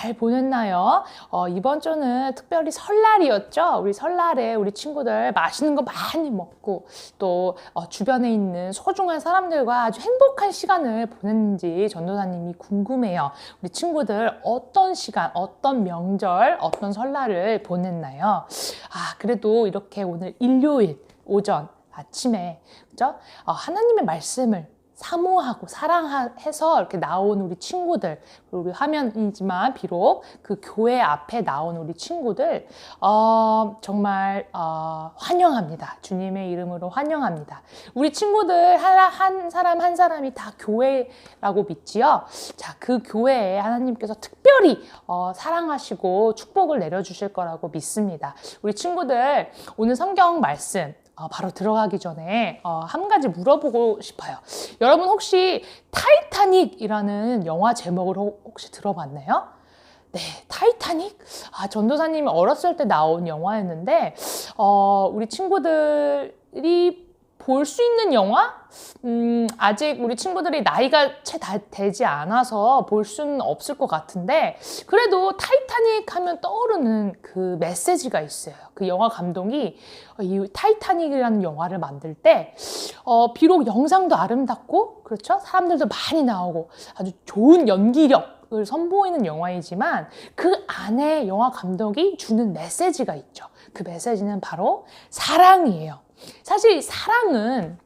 잘 보냈나요? 이번 주는 특별히 설날이었죠? 우리 설날에 우리 친구들 맛있는 거 많이 먹고 또 주변에 있는 소중한 사람들과 아주 행복한 시간을 보냈는지 전도사님이 궁금해요. 우리 친구들 어떤 시간, 어떤 명절, 어떤 설날을 보냈나요? 그래도 이렇게 오늘 일요일 오전 아침에 그죠? 하나님의 말씀을 사모하고 사랑해서 이렇게 나온 우리 친구들, 그리고 우리 화면이지만 비록 그 교회 앞에 나온 우리 친구들 정말 환영합니다. 주님의 이름으로 환영합니다. 우리 친구들 한 사람 한 사람이 다 교회라고 믿지요. 자, 그 교회에 하나님께서 특별히 사랑하시고 축복을 내려주실 거라고 믿습니다. 우리 친구들 오늘 성경 말씀 바로 들어가기 전에 한 가지 물어보고 싶어요. 여러분 혹시 타이타닉이라는 영화 제목을 혹시 들어봤나요? 네, 타이타닉? 전도사님이 어렸을 때 나온 영화였는데 우리 친구들이 볼 수 있는 영화? 아직 우리 친구들이 나이가 채 되지 않아서 볼 수는 없을 것 같은데 그래도 타이타닉 하면 떠오르는 그 메시지가 있어요. 그 영화 감독이 이 타이타닉이라는 영화를 만들 때 비록 영상도 아름답고 그렇죠? 사람들도 많이 나오고 아주 좋은 연기력을 선보이는 영화이지만 그 안에 영화 감독이 주는 메시지가 있죠. 그 메시지는 바로 사랑이에요. 사실 사랑은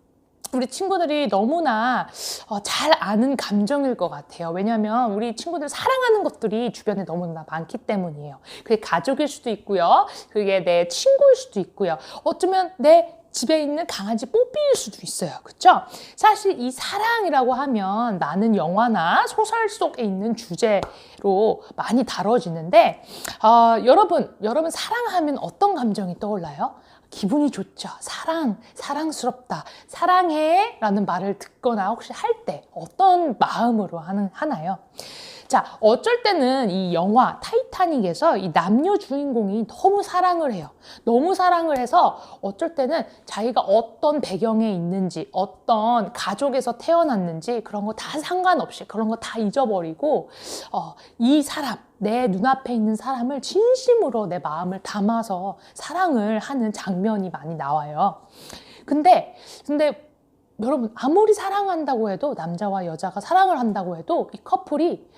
우리 친구들이 너무나 잘 아는 감정일 것 같아요. 왜냐하면 우리 친구들 사랑하는 것들이 주변에 너무나 많기 때문이에요. 그게 가족일 수도 있고요. 그게 내 친구일 수도 있고요. 어쩌면 내 집에 있는 강아지 뽀삐일 수도 있어요. 그렇죠? 사실 이 사랑이라고 하면 많은 영화나 소설 속에 있는 주제로 많이 다뤄지는데 여러분 사랑하면 어떤 감정이 떠올라요? 기분이 좋죠. 사랑스럽다, 사랑해 라는 말을 듣거나 혹시 할 때 어떤 마음으로 하나요? 자, 어쩔 때는 이 영화 타이타닉에서 이 남녀 주인공이 너무 사랑을 해요. 너무 사랑을 해서 어쩔 때는 자기가 어떤 배경에 있는지, 어떤 가족에서 태어났는지 그런 거 다 상관없이 그런 거 다 잊어버리고 이 사람, 내 눈앞에 있는 사람을 진심으로 내 마음을 담아서 사랑을 하는 장면이 많이 나와요. 근데 여러분 아무리 사랑한다고 해도 남자와 여자가 사랑을 한다고 해도 이 커플이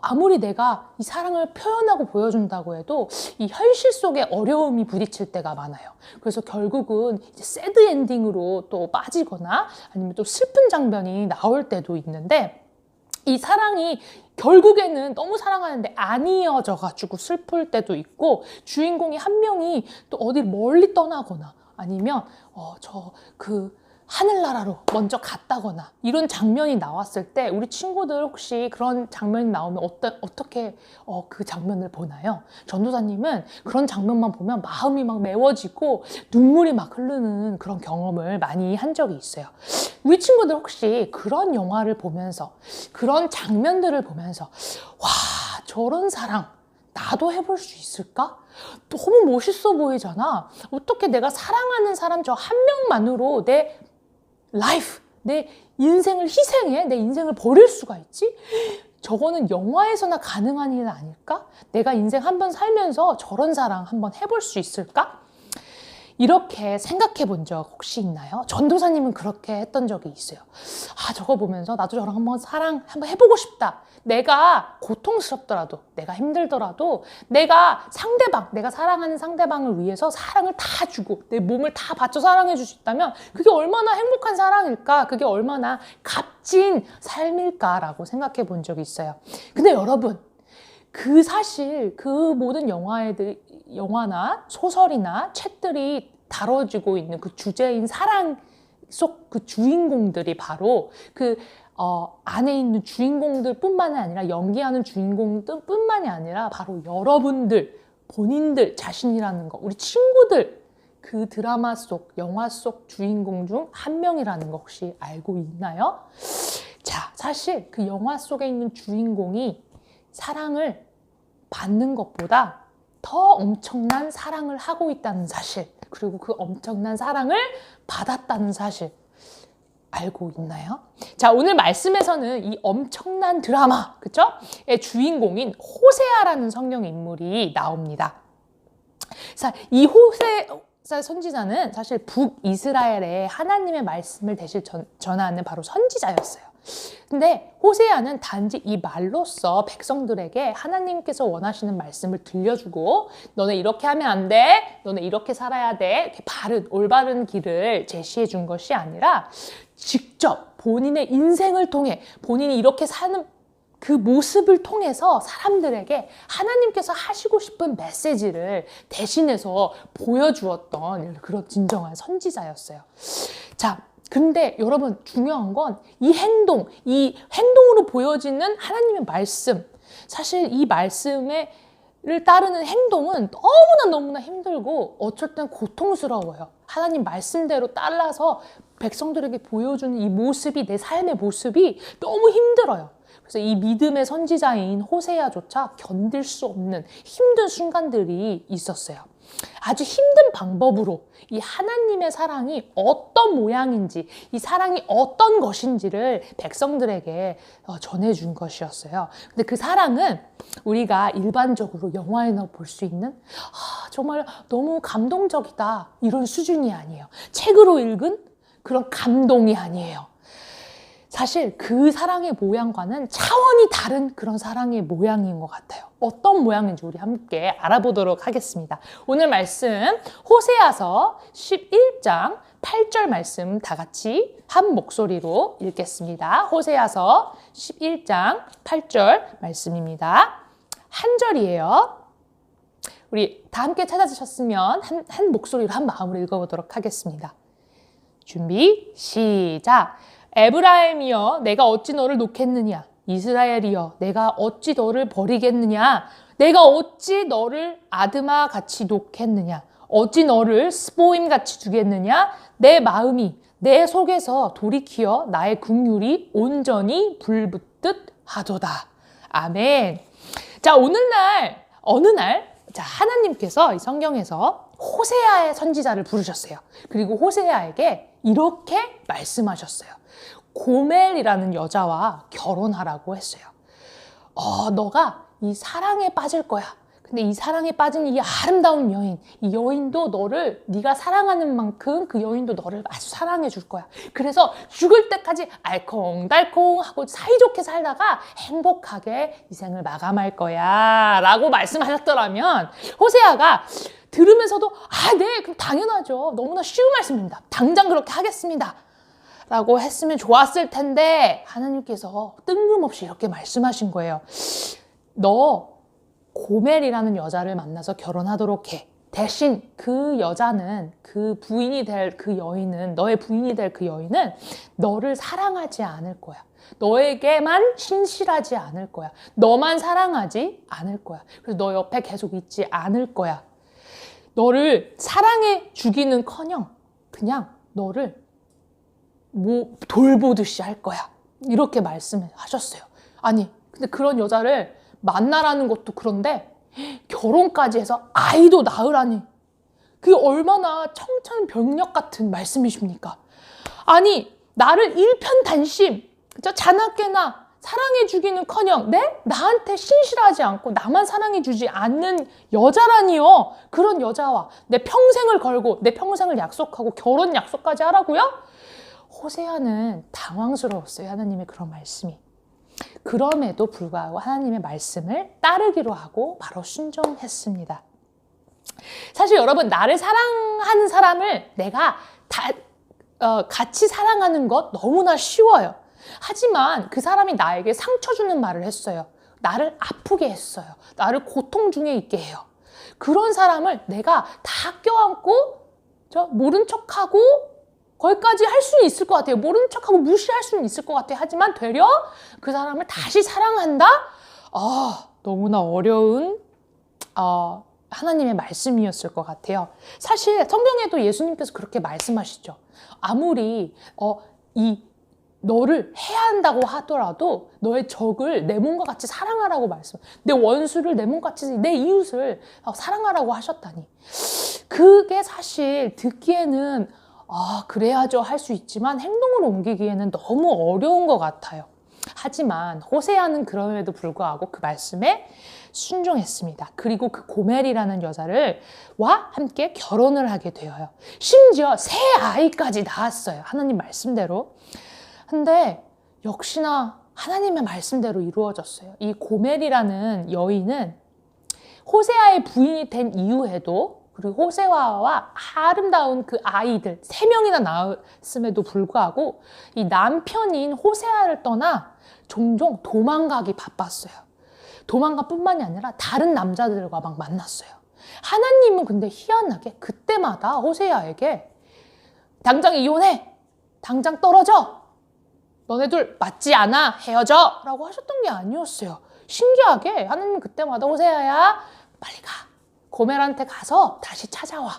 아무리 내가 이 사랑을 표현하고 보여준다고 해도 이 현실 속에 어려움이 부딪힐 때가 많아요. 그래서 결국은 이제 새드 엔딩으로 또 빠지거나 아니면 또 슬픈 장면이 나올 때도 있는데 이 사랑이 결국에는 너무 사랑하는데 안 이어져가지고 슬플 때도 있고 주인공이 한 명이 또 어디 멀리 떠나거나 아니면 하늘나라로 먼저 갔다거나 이런 장면이 나왔을 때 우리 친구들 혹시 그런 장면이 나오면 어떻게 그 장면을 보나요? 전도사님은 그런 장면만 보면 마음이 막 메워지고 눈물이 막 흐르는 그런 경험을 많이 한 적이 있어요. 우리 친구들 혹시 그런 영화를 보면서 그런 장면들을 보면서 와, 저런 사랑 나도 해볼 수 있을까? 너무 멋있어 보이잖아. 어떻게 내가 사랑하는 사람 저 한 명만으로 내 인생을 희생해? 내 인생을 버릴 수가 있지? 저거는 영화에서나 가능한 일 아닐까? 내가 인생 한번 살면서 저런 사랑 한번 해볼 수 있을까? 이렇게 생각해 본 적 혹시 있나요? 전도사님은 그렇게 했던 적이 있어요. 저거 보면서 나도 저랑 사랑 한번 해보고 싶다. 내가 고통스럽더라도, 내가 힘들더라도, 내가 사랑하는 상대방을 위해서 사랑을 다 주고, 내 몸을 다 바쳐 사랑해 줄 수 있다면, 그게 얼마나 행복한 사랑일까? 그게 얼마나 값진 삶일까라고 생각해 본 적이 있어요. 근데 여러분, 사실 그 모든 영화나 소설이나 책들이 다뤄지고 있는 그 주제인 사랑 속 그 주인공들이 바로 안에 있는 주인공들 뿐만이 아니라 연기하는 주인공들 뿐만이 아니라 바로 여러분들, 본인들 자신이라는 거, 우리 친구들, 그 드라마 속, 영화 속 주인공 중 한 명이라는 거 혹시 알고 있나요? 자, 사실 그 영화 속에 있는 주인공이 사랑을 받는 것보다 더 엄청난 사랑을 하고 있다는 사실, 그리고 그 엄청난 사랑을 받았다는 사실, 알고 있나요? 자, 오늘 말씀에서는 이 엄청난 드라마, 그쵸? 의 주인공인 호세아라는 성경 인물이 나옵니다. 자, 이 호세아 선지자는 사실 북이스라엘에 하나님의 말씀을 대신 전하는 바로 선지자였어요. 근데 호세아는 단지 이 말로써 백성들에게 하나님께서 원하시는 말씀을 들려주고 너네 이렇게 하면 안 돼, 너네 이렇게 살아야 돼, 이렇게 올바른 길을 제시해 준 것이 아니라 직접 본인의 인생을 통해 본인이 이렇게 사는 그 모습을 통해서 사람들에게 하나님께서 하시고 싶은 메시지를 대신해서 보여주었던 그런 진정한 선지자였어요. 자, 근데 여러분 중요한 건 이 행동으로 보여지는 하나님의 말씀. 사실 이 말씀을 따르는 행동은 너무나 힘들고 어쩔 땐 고통스러워요. 하나님 말씀대로 따라서 백성들에게 보여주는 이 모습이, 내 삶의 모습이 너무 힘들어요. 그래서 이 믿음의 선지자인 호세아조차 견딜 수 없는 힘든 순간들이 있었어요. 아주 힘든 방법으로 이 하나님의 사랑이 어떤 모양인지, 이 사랑이 어떤 것인지를 백성들에게 전해준 것이었어요. 근데 그 사랑은 우리가 일반적으로 영화에나 볼 수 있는 정말 너무 감동적이다 이런 수준이 아니에요. 책으로 읽은 그런 감동이 아니에요. 사실 그 사랑의 모양과는 차원이 다른 그런 사랑의 모양인 것 같아요. 어떤 모양인지 우리 함께 알아보도록 하겠습니다. 오늘 말씀 호세아서 11장 8절 말씀 다 같이 한 목소리로 읽겠습니다. 호세아서 11장 8절 말씀입니다. 한 절이에요. 우리 다 함께 찾아주셨으면 한 목소리로 한 마음으로 읽어보도록 하겠습니다. 준비 시작. 에브라임이여 내가 어찌 너를 놓겠느냐. 이스라엘이여 내가 어찌 너를 버리겠느냐. 내가 어찌 너를 아드마 같이 놓겠느냐. 어찌 너를 스보임 같이 두겠느냐. 내 마음이 내 속에서 돌이키어 나의 긍휼이 온전히 불붙듯 하도다. 아멘. 자, 어느 날 자, 하나님께서 이 성경에서 호세아의 선지자를 부르셨어요. 그리고 호세아에게 이렇게 말씀하셨어요. 고멜이라는 여자와 결혼하라고 했어요. 너가 이 사랑에 빠질 거야. 근데 이 사랑에 빠진 이 아름다운 여인, 이 여인도 네가 사랑하는 만큼 그 여인도 너를 아주 사랑해 줄 거야. 그래서 죽을 때까지 알콩달콩하고 사이좋게 살다가 행복하게 이 생을 마감할 거야 라고 말씀하셨더라면 호세아가 들으면서도 네, 그럼 당연하죠. 너무나 쉬운 말씀입니다. 당장 그렇게 하겠습니다. 라고 했으면 좋았을 텐데 하나님께서 뜬금없이 이렇게 말씀하신 거예요. 너 고멜이라는 여자를 만나서 결혼하도록 해. 대신 그 여자는 너의 부인이 될 그 여인은 너를 사랑하지 않을 거야. 너에게만 신실하지 않을 거야. 너만 사랑하지 않을 거야. 그래서 너 옆에 계속 있지 않을 거야. 너를 사랑해 주기는커녕 그냥 너를 돌보듯이 할 거야. 이렇게 말씀하셨어요. 아니, 근데 그런 여자를 만나라는 것도 그런데 결혼까지 해서 아이도 낳으라니. 그게 얼마나 청천벽력 같은 말씀이십니까? 아니, 나를 일편단심, 그죠? 자나깨나 사랑해 주기는커녕 나한테 신실하지 않고 나만 사랑해 주지 않는 여자라니요. 그런 여자와 내 평생을 걸고 내 평생을 약속하고 결혼 약속까지 하라고요? 호세아는 당황스러웠어요. 하나님의 그런 말씀이. 그럼에도 불구하고 하나님의 말씀을 따르기로 하고 바로 순종했습니다. 사실 여러분, 나를 사랑하는 사람을 내가 같이 사랑하는 것 너무나 쉬워요. 하지만 그 사람이 나에게 상처 주는 말을 했어요. 나를 아프게 했어요. 나를 고통 중에 있게 해요. 그런 사람을 내가 다 껴안고 모른 척하고 거기까지 할 수는 있을 것 같아요. 모른 척하고 무시할 수는 있을 것 같아요. 하지만 되려 그 사람을 다시 사랑한다? 너무나 어려운 하나님의 말씀이었을 것 같아요. 사실 성경에도 예수님께서 그렇게 말씀하시죠. 아무리 너를 해야 한다고 하더라도 너의 적을 내 몸과 같이 사랑하라고 내 원수를 내 몸같이 내 이웃을 사랑하라고 하셨다니. 그게 사실 듣기에는 그래야죠 할 수 있지만 행동으로 옮기기에는 너무 어려운 것 같아요. 하지만 호세아는 그럼에도 불구하고 그 말씀에 순종했습니다. 그리고 그 고멜이라는 여자와 함께 결혼을 하게 되어요. 심지어 새 아이까지 낳았어요. 하나님 말씀대로. 근데 역시나 하나님의 말씀대로 이루어졌어요. 이 고멜이라는 여인은 호세아의 부인이 된 이후에도, 그리고 호세아와 아름다운 그 아이들 3명이나 낳았음에도 불구하고 이 남편인 호세아를 떠나 종종 도망가기 바빴어요. 도망가 뿐만이 아니라 다른 남자들과 막 만났어요. 하나님은 근데 희한하게 그때마다 호세아에게 당장 이혼해! 당장 떨어져! 너네들 맞지 않아! 헤어져! 라고 하셨던 게 아니었어요. 신기하게 하나님은 그때마다 호세아야 빨리 가! 고멜한테 가서 다시 찾아와.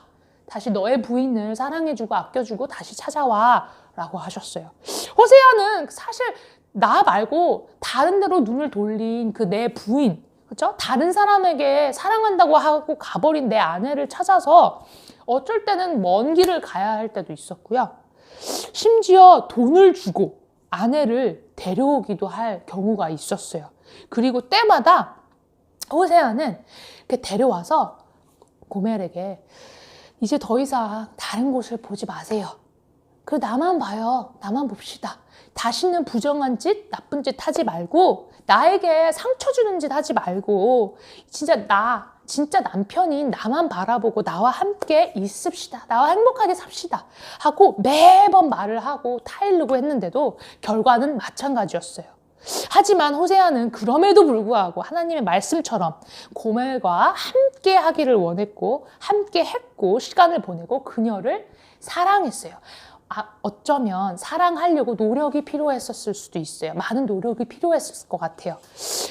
다시 너의 부인을 사랑해주고 아껴주고 다시 찾아와 라고 하셨어요. 호세아는 사실 나 말고 다른 데로 눈을 돌린 그 내 부인, 그렇죠? 다른 사람에게 사랑한다고 하고 가버린 내 아내를 찾아서 어쩔 때는 먼 길을 가야 할 때도 있었고요. 심지어 돈을 주고 아내를 데려오기도 할 경우가 있었어요. 그리고 때마다 호세아는 이렇게 데려와서 고멜에게 이제 더 이상 다른 곳을 보지 마세요. 그 나만 봐요. 나만 봅시다. 다시는 부정한 짓, 나쁜 짓 하지 말고 나에게 상처 주는 짓 하지 말고 진짜 남편인 나만 바라보고 나와 함께 있읍시다. 나와 행복하게 삽시다. 하고 매번 말을 하고 타이르고 했는데도 결과는 마찬가지였어요. 하지만 호세아는 그럼에도 불구하고 하나님의 말씀처럼 고멜과 함께 하기를 원했고 함께 했고 시간을 보내고 그녀를 사랑했어요. 어쩌면 사랑하려고 노력이 필요했었을 수도 있어요. 많은 노력이 필요했을 것 같아요.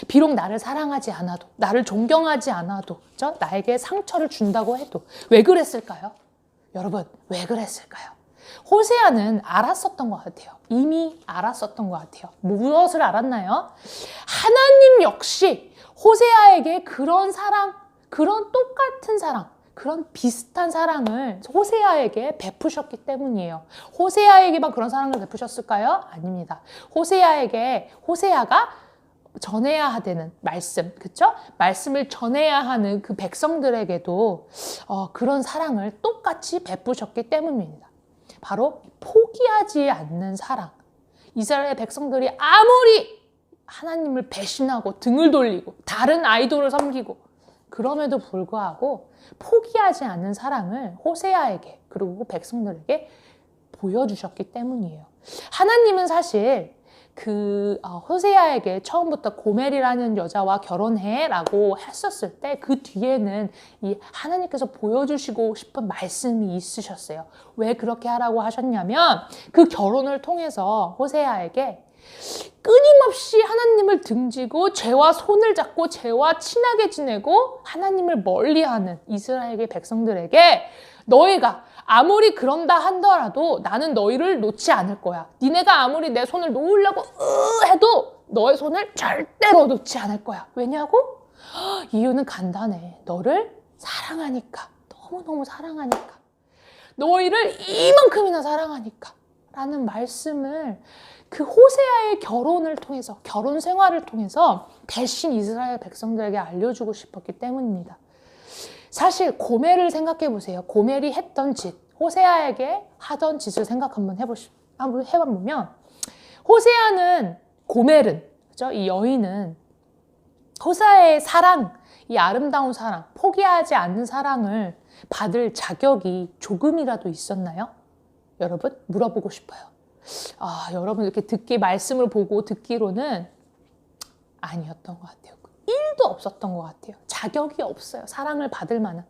비록 나를 사랑하지 않아도, 나를 존경하지 않아도, 그렇죠? 나에게 상처를 준다고 해도 왜 그랬을까요? 여러분, 왜 그랬을까요? 호세아는 알았었던 것 같아요. 이미 알았었던 것 같아요. 무엇을 알았나요? 하나님 역시 호세아에게 그런 사랑, 그런 똑같은 사랑, 그런 비슷한 사랑을 호세아에게 베푸셨기 때문이에요. 호세아에게만 그런 사랑을 베푸셨을까요? 아닙니다. 호세아가 전해야 되는 말씀, 그쵸? 말씀을 전해야 하는 그 백성들에게도 그런 사랑을 똑같이 베푸셨기 때문입니다. 바로 포기하지 않는 사랑. 이스라엘 백성들이 아무리 하나님을 배신하고 등을 돌리고 다른 아이돌을 섬기고 그럼에도 불구하고 포기하지 않는 사랑을 호세아에게 그리고 백성들에게 보여주셨기 때문이에요. 하나님은 사실 호세아에게 처음부터 고멜이라는 여자와 결혼해 라고 했었을 때 그 뒤에는 이 하나님께서 보여주시고 싶은 말씀이 있으셨어요. 왜 그렇게 하라고 하셨냐면 그 결혼을 통해서 호세아에게 끊임없이 하나님을 등지고 죄와 손을 잡고 죄와 친하게 지내고 하나님을 멀리하는 이스라엘의 백성들에게 너희가 아무리 그런다 한더라도 나는 너희를 놓지 않을 거야. 니네가 아무리 내 손을 놓으려고 해도 너의 손을 절대로 놓지 않을 거야. 왜냐고? 이유는 간단해. 너를 사랑하니까. 너무너무 사랑하니까. 너희를 이만큼이나 사랑하니까. 라는 말씀을 그 호세아의 결혼을 통해서, 결혼 생활을 통해서 대신 이스라엘 백성들에게 알려주고 싶었기 때문입니다. 사실 고멜을 생각해 보세요. 고멜이 했던 짓, 호세아에게 하던 짓을 생각 한번 해보면 고멜은, 그죠? 이 여인은 호세아의 사랑, 이 아름다운 사랑, 포기하지 않는 사랑을 받을 자격이 조금이라도 있었나요? 여러분, 물어보고 싶어요. 여러분 이렇게 말씀을 보고 듣기로는 아니었던 것 같아요. 1도 없었던 것 같아요. 자격이 없어요. 사랑을 받을 만한.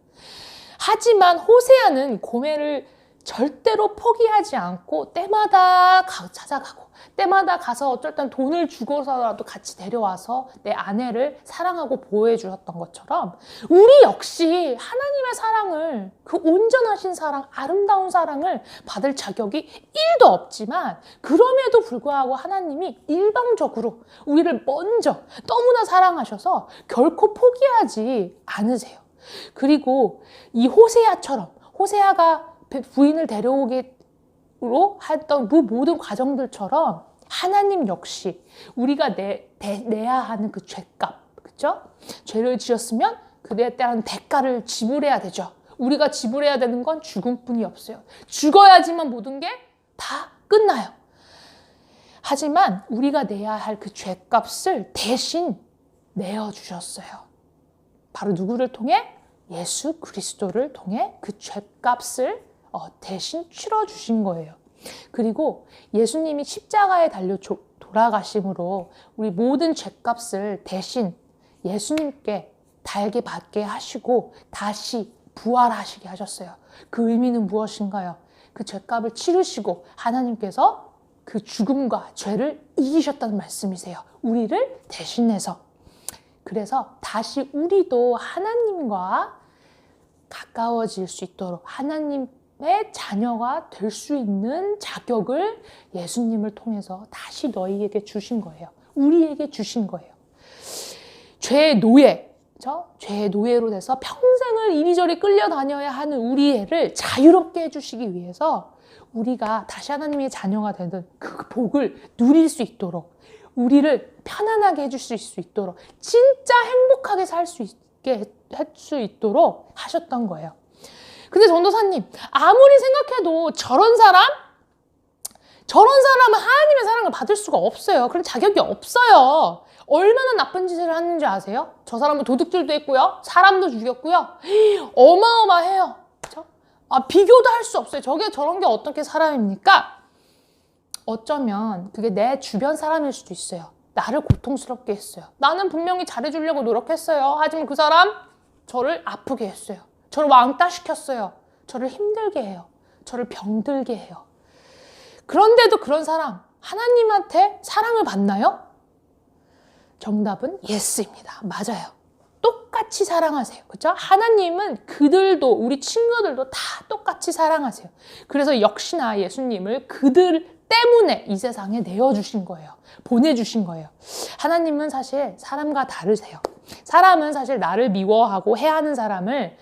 하지만 호세아는 고멜을 절대로 포기하지 않고 때마다 찾아가고 때마다 가서 어쩔 땐 돈을 주고서라도 같이 데려와서 내 아내를 사랑하고 보호해 주셨던 것처럼 우리 역시 하나님의 사랑을, 그 온전하신 사랑, 아름다운 사랑을 받을 자격이 1도 없지만 그럼에도 불구하고 하나님이 일방적으로 우리를 먼저 너무나 사랑하셔서 결코 포기하지 않으세요. 그리고 이 호세아처럼 호세아가 부인을 데려오게 했던 그 모든 과정들처럼 하나님 역시 우리가 내야 하는 그 죄값, 그죠? 죄를 지었으면 그에 대한 대가를 지불해야 되죠. 우리가 지불해야 되는 건 죽음뿐이 없어요. 죽어야지만 모든 게 다 끝나요. 하지만 우리가 내야 할 그 죄값을 대신 내어주셨어요. 바로 누구를 통해? 예수 그리스도를 통해 그 죄값을 대신 치러주신 거예요. 그리고 예수님이 십자가에 달려 돌아가심으로 우리 모든 죄값을 대신 예수님께 달게 받게 하시고 다시 부활하시게 하셨어요. 그 의미는 무엇인가요? 그 죄값을 치르시고 하나님께서 그 죽음과 죄를 이기셨다는 말씀이세요. 우리를 대신해서. 그래서 다시 우리도 하나님과 가까워질 수 있도록 하나님의 자녀가 될 수 있는 자격을 예수님을 통해서 다시 너희에게 주신 거예요. 우리에게 주신 거예요. 죄의 노예, 죄의 노예로 돼서 평생을 이리저리 끌려다녀야 하는 우리 애를 자유롭게 해주시기 위해서 우리가 다시 하나님의 자녀가 되는 그 복을 누릴 수 있도록 우리를 편안하게 해주실 수 있도록 진짜 행복하게 살 수 있게 할 수 있도록 하셨던 거예요. 근데 전도사님, 아무리 생각해도 저런 사람은 하나님의 사랑을 받을 수가 없어요. 그런 자격이 없어요. 얼마나 나쁜 짓을 하는지 아세요? 저 사람은 도둑질도 했고요. 사람도 죽였고요. 어마어마해요. 그렇죠? 비교도 할 수 없어요. 저런 게 어떻게 사람입니까? 어쩌면 그게 내 주변 사람일 수도 있어요. 나를 고통스럽게 했어요. 나는 분명히 잘해주려고 노력했어요. 하지만 그 사람 저를 아프게 했어요. 저를 왕따시켰어요. 저를 힘들게 해요. 저를 병들게 해요. 그런데도 그런 사람 하나님한테 사랑을 받나요? 정답은 예스입니다. 맞아요. 똑같이 사랑하세요. 그렇죠? 하나님은 그들도 우리 친구들도 다 똑같이 사랑하세요. 그래서 역시나 예수님을 그들 때문에 이 세상에 내어주신 거예요. 보내주신 거예요. 하나님은 사실 사람과 다르세요. 사람은 사실 나를 미워하고 해하는 사람을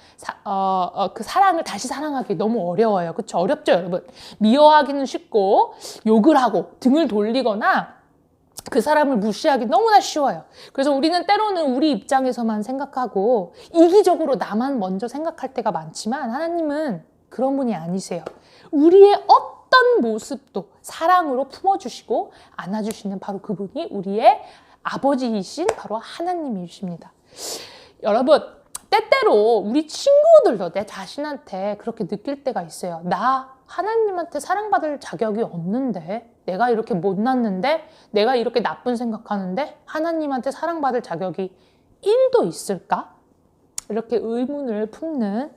그 사랑을 다시 사랑하기 너무 어려워요. 그렇죠? 어렵죠, 여러분? 미워하기는 쉽고 욕을 하고 등을 돌리거나 그 사람을 무시하기 너무나 쉬워요. 그래서 우리는 때로는 우리 입장에서만 생각하고 이기적으로 나만 먼저 생각할 때가 많지만 하나님은 그런 분이 아니세요. 우리의 어떤 모습도 사랑으로 품어주시고 안아주시는 바로 그분이 우리의 아버지이신 바로 하나님이십니다. 여러분, 때때로 우리 친구들도 내 자신한테 그렇게 느낄 때가 있어요. 나 하나님한테 사랑받을 자격이 없는데, 내가 이렇게 못났는데, 내가 이렇게 나쁜 생각하는데 하나님한테 사랑받을 자격이 1도 있을까? 이렇게 의문을 품는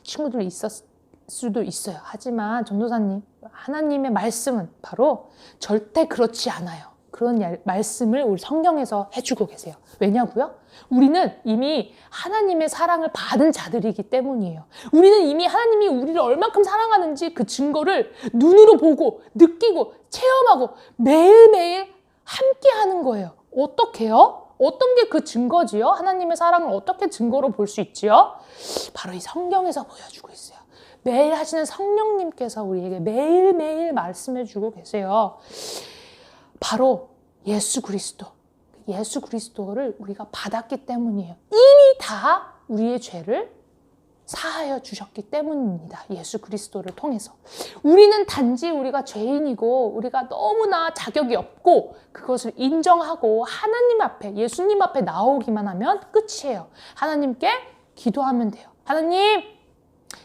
친구들이 있었을 수도 있어요. 하지만 전도사님, 하나님의 말씀은 바로 절대 그렇지 않아요. 그런 말씀을 우리 성경에서 해주고 계세요. 왜냐고요? 우리는 이미 하나님의 사랑을 받은 자들이기 때문이에요. 우리는 이미 하나님이 우리를 얼만큼 사랑하는지 그 증거를 눈으로 보고 느끼고 체험하고 매일매일 함께 하는 거예요. 어떻게요? 어떤 게 그 증거지요? 하나님의 사랑을 어떻게 증거로 볼 수 있지요? 바로 이 성경에서 보여주고 있어요. 매일 하시는 성령님께서 우리에게 매일매일 말씀해주고 계세요. 바로 예수 그리스도를 우리가 받았기 때문이에요. 이미 다 우리의 죄를 사하여 주셨기 때문입니다. 예수 그리스도를 통해서. 우리는 단지 우리가 죄인이고 우리가 너무나 자격이 없고 그것을 인정하고 하나님 앞에, 예수님 앞에 나오기만 하면 끝이에요. 하나님께 기도하면 돼요. 하나님,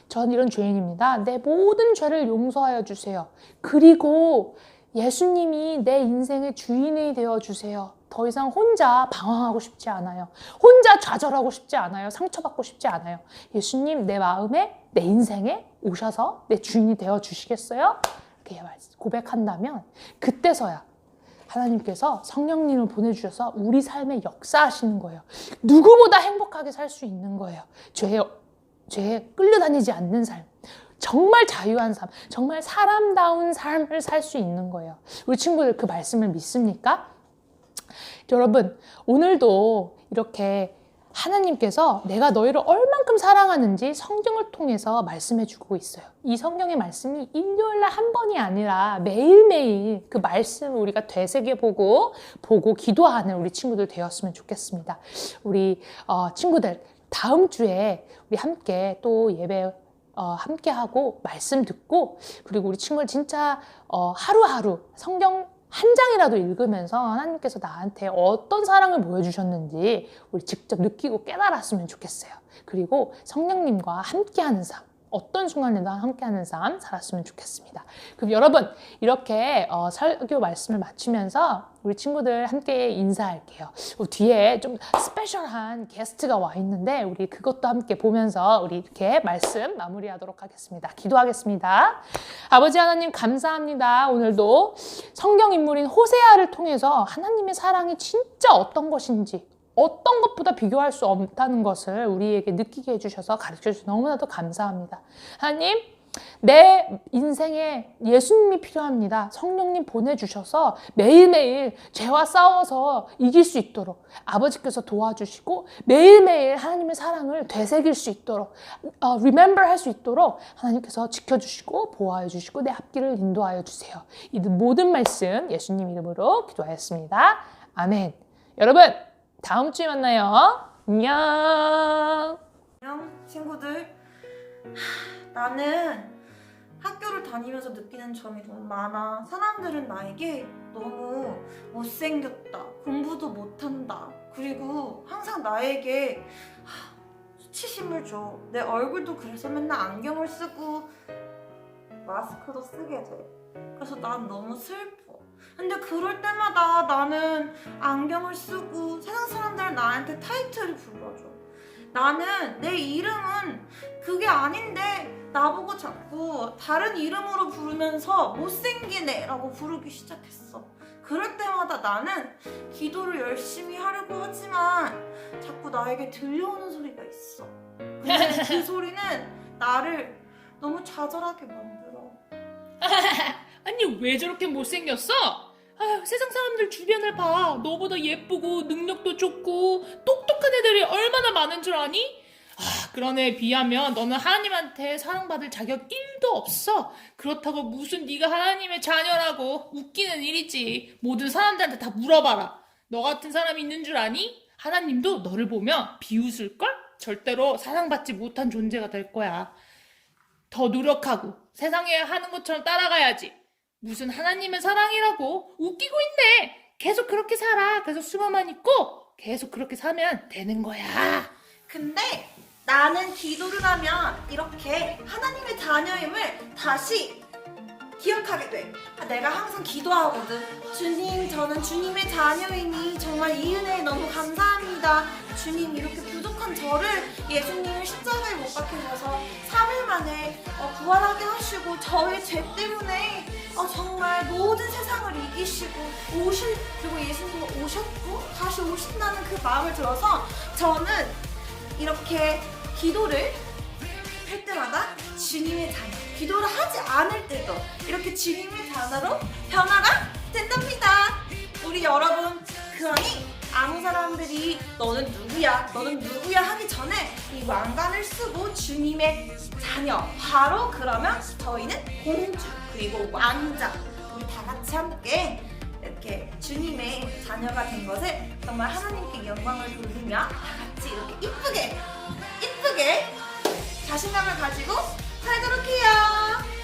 전 이런 죄인입니다. 내 모든 죄를 용서하여 주세요. 그리고 예수님이 내 인생의 주인이 되어주세요. 더 이상 혼자 방황하고 싶지 않아요. 혼자 좌절하고 싶지 않아요. 상처받고 싶지 않아요. 예수님, 내 마음에, 내 인생에 오셔서 내 주인이 되어주시겠어요? 이렇게 고백한다면 그때서야 하나님께서 성령님을 보내주셔서 우리 삶에 역사하시는 거예요. 누구보다 행복하게 살 수 있는 거예요. 죄에 끌려다니지 않는 삶. 정말 자유한 삶, 정말 사람다운 삶을 살 수 있는 거예요. 우리 친구들 그 말씀을 믿습니까? 여러분, 오늘도 이렇게 하나님께서 내가 너희를 얼만큼 사랑하는지 성경을 통해서 말씀해 주고 있어요. 이 성경의 말씀이 일요일날 한 번이 아니라 매일매일 그 말씀을 우리가 되새겨보고 기도하는 우리 친구들 되었으면 좋겠습니다. 우리 친구들 다음 주에 우리 함께 또 예배 함께하고 말씀 듣고 그리고 우리 친구들 진짜 하루하루 성경 한 장이라도 읽으면서 하나님께서 나한테 어떤 사랑을 보여주셨는지 우리 직접 느끼고 깨달았으면 좋겠어요. 그리고 성령님과 함께하는 삶, 어떤 순간에도 함께하는 삶 살았으면 좋겠습니다. 그럼 여러분 이렇게 설교 말씀을 마치면서 우리 친구들 함께 인사할게요. 뒤에 좀 스페셜한 게스트가 와 있는데 우리 그것도 함께 보면서 우리 이렇게 말씀 마무리하도록 하겠습니다. 기도하겠습니다. 아버지 하나님 감사합니다. 오늘도 성경 인물인 호세아를 통해서 하나님의 사랑이 진짜 어떤 것인지 어떤 것보다 비교할 수 없다는 것을 우리에게 느끼게 해주셔서 가르쳐주셔서 너무나도 감사합니다. 하나님, 내 인생에 예수님이 필요합니다. 성령님 보내주셔서 매일매일 죄와 싸워서 이길 수 있도록 아버지께서 도와주시고 매일매일 하나님의 사랑을 되새길 수 있도록 remember 할 수 있도록 하나님께서 지켜주시고 보호해 주시고 내 앞길을 인도하여 주세요. 이 모든 말씀 예수님 이름으로 기도하였습니다. 아멘. 여러분 다음 주에 만나요. 안녕. 안녕 친구들. 나는 학교를 다니면서 느끼는 점이 너무 많아. 사람들은 나에게 너무 못생겼다, 공부도 못한다, 그리고 항상 나에게 수치심을 줘. 내 얼굴도 그래서 맨날 안경을 쓰고 마스크도 쓰게 돼. 그래서 난 너무 슬퍼. 근데 그럴 때마다 나는 안경을 쓰고 세상 사람들은 나한테 타이틀을 불러줘. 나는 내 이름은 그게 아닌데 나보고 자꾸 다른 이름으로 부르면서 못생긴 애라고 부르기 시작했어. 그럴 때마다 나는 기도를 열심히 하려고 하지만 자꾸 나에게 들려오는 소리가 있어. 근데 그 소리는 나를 너무 좌절하게 만들어. 아니 왜 저렇게 못생겼어? 아휴, 세상 사람들 주변을 봐. 너보다 예쁘고 능력도 좋고 똑똑한 애들이 얼마나 많은 줄 아니? 그런 애에 비하면 너는 하나님한테 사랑받을 자격 1도 없어. 그렇다고 무슨 네가 하나님의 자녀라고. 웃기는 일이지. 모든 사람들한테 다 물어봐라. 너 같은 사람이 있는 줄 아니? 하나님도 너를 보며 비웃을걸? 절대로 사랑받지 못한 존재가 될 거야. 더 노력하고 세상에 하는 것처럼 따라가야지. 무슨 하나님의 사랑이라고 웃기고 있네. 계속 그렇게 살아. 계속 수고만 있고 계속 그렇게 살면 되는 거야. 근데 나는 기도를 하면 이렇게 하나님의 자녀임을 다시 기억하게 돼. 내가 항상 기도하거든. 주님, 저는 주님의 자녀이니 정말 이 은혜에 너무 감사합니다. 주님, 이렇게 부족한 저를 예수님을 십자가에 못 박히셔서 3일 만에 부활하게 하시고 저의 죄 때문에 정말 모든 세상을 이기시고 그리고 예수님이 오셨고 다시 오신다는 그 마음을 들어서 저는 이렇게 기도를 할 때마다 주님의 자녀, 기도를 하지 않을 때도 이렇게 주님의 자녀로 변화가 된답니다. 우리 여러분, 그러니 아무 사람들이 너는 누구야 하기 전에 이 왕관을 쓰고 주님의 자녀, 바로 그러면 저희는 공주 그리고 왕자, 우리 다 같이 함께 이렇게 주님의 자녀가 된 것을 정말 하나님께 영광을 돌리며 다 같이 이렇게 이쁘게 자신감을 가지고 살도록 해요.